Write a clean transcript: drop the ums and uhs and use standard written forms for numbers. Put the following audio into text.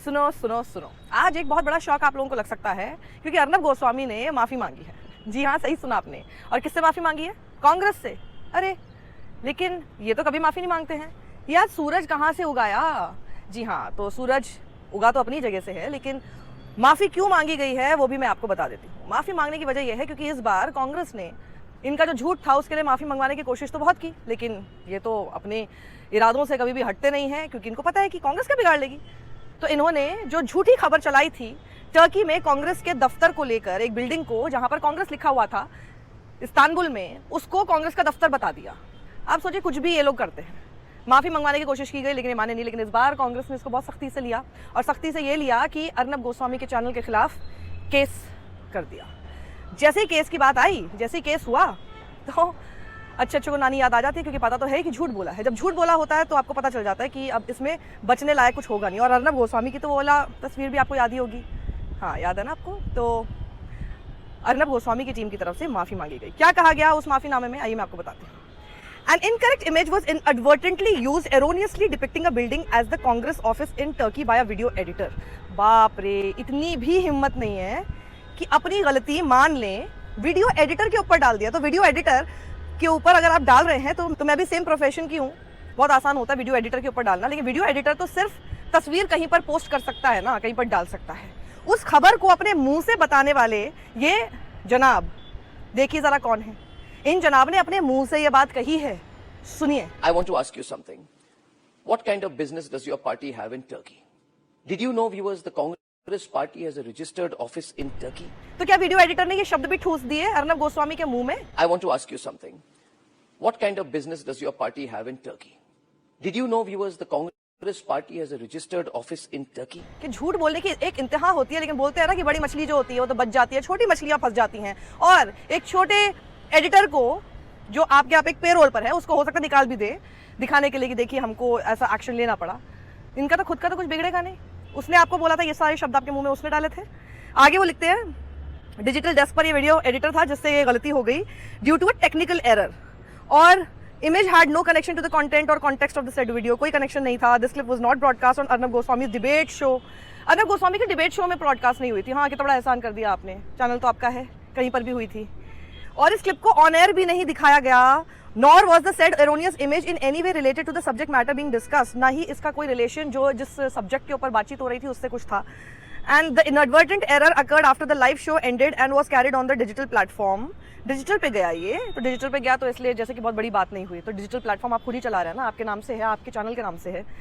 सुनो सुनो सुनो, आज एक बहुत बड़ा शौक आप लोगों को लग सकता है क्योंकि अर्नब गोस्वामी ने माफ़ी मांगी है। जी हाँ, सही सुना आपने। और किससे माफ़ी मांगी है? कांग्रेस से। अरे लेकिन ये तो कभी माफ़ी नहीं मांगते हैं यार। सूरज कहाँ से उगाया? जी हाँ, तो सूरज उगा तो अपनी जगह से है, लेकिन माफ़ी क्यों मांगी गई है वो भी मैं आपको बता देती हूँ। माफ़ी मांगने की वजह यह है क्योंकि इस बार कांग्रेस ने इनका जो झूठ था उसके लिए माफ़ी मंगवाने की कोशिश तो बहुत की, लेकिन ये तो अपने इरादों से कभी भी हटते नहीं हैं क्योंकि इनको पता है कि कांग्रेस क्या बिगाड़ लेगी। तो इन्होंने जो झूठी खबर चलाई थी टर्की में कांग्रेस के दफ्तर को लेकर, एक बिल्डिंग को जहां पर कांग्रेस लिखा हुआ था इस्तांबुल में, उसको कांग्रेस का दफ्तर बता दिया। आप सोचिए, कुछ भी ये लोग करते हैं। माफ़ी मंगवाने की कोशिश की गई लेकिन ये माने नहीं। लेकिन इस बार कांग्रेस ने इसको बहुत सख्ती से लिया और सख्ती से ये लिया कि अर्नब गोस्वामी के चैनल के खिलाफ केस कर दिया। जैसे ही केस की बात आई, जैसे ही केस हुआ तो अच्छे को नानी याद आ जाती है क्योंकि पता तो है कि झूठ बोला है। जब झूठ बोला होता है तो आपको पता चल जाता है कि अब इसमें बचने लायक कुछ होगा नहीं। और अर्नब गोस्वामी की तो वो वाला तस्वीर भी आपको याद ही होगी। हाँ, याद है ना आपको? तो अर्नब गोस्वामी की टीम की तरफ से माफ़ी मांगी गई। क्या कहा गया उस माफ़ीनामे में, आइए मैं आपको बताती हूँ। An incorrect image was inadvertently used, erroneously depicting a building as the Congress office in Turkey by a video editor. बाप रे, इतनी भी हिम्मत नहीं है कि अपनी गलती मान लें, वीडियो एडिटर के ऊपर डाल दिया। तो वीडियो एडिटर के ऊपर अगर आप डाल रहे हैं तो मैं भी सेम प्रोफेशन की हूँ, बहुत आसान होता है वीडियो एडिटर के ऊपर डालना। लेकिन वीडियो एडिटर तो सिर्फ तस्वीर कहीं पर पोस्ट कर सकता है ना, कहीं पर डाल सकता है। उस खबर को अपने मुंह से बताने वाले ये जनाब, देखिए जरा कौन है। इन जनाब ने अपने मुंह से ये बात कही है, सुनिए। I want to ask you something. What kind of business does your party have in Turkey? Did you know, viewers, the Congress party has a registered office in Turkey? तो क्या वीडियो एडिटर ने ये शब्द भी ठूस दिए अर्नब गोस्वामी के मुंह में? I want to ask you something. What kind of business does your party have in Turkey? Did you know, viewers, the Congress party has a registered office in Turkey? कि झूठ बोलने की एक इंतहा होती है, लेकिन बोलते हैं ना कि बड़ी मछली जो होती है वो तो बच जाती है, छोटी मछलियां फंस जाती हैं। और एक छोटे एडिटर को जो आपके आप एक पेरोल पर है, उसको हो सकता है निकाल भी दे दिखाने के लिए कि देखिए हमको ऐसा एक्शन लेना पड़ा। इनका तो खुद का तो कुछ बिगड़ेगा नहीं। उसने आपको बोला था ये सारे शब्द आपके मुंह में उसने डाले थे। आगे वो लिखते हैं, डिजिटल डेस्क पर ये वीडियो एडिटर था जिससे ये गलती हो गई due to a technical error, और image had no connection to the content और context of the said video. कोई कनेक्शन नहीं था। This clip was not broadcast on Arnab Goswami debate show. Arnab Goswami की डिबेट शो में ब्रॉडकास्ट नहीं हुई थी। हाँ, कितना बड़ा एहसान कर दिया आपने, चैनल तो आपका है, कहीं पर भी हुई थी। और इस क्लिप को ऑन एयर भी नहीं दिखाया गया, nor was the said erroneous image in any way related to the subject matter being discussed. ना ही इसका कोई रिलेशन जो जिस सब्जेक्ट के ऊपर बातचीत हो रही थी उससे कुछ था। And the inadvertent error occurred after the live show ended and was carried on the digital platform. Digital पे गया ये, तो डिजिटल पे गया तो इसलिए जैसे कि बहुत बड़ी बात नहीं हुई। तो डिजिटल प्लेटफॉर्म आप खुद ही चला रहे हैं ना, आपके नाम से है, आपके चैनल के नाम से है।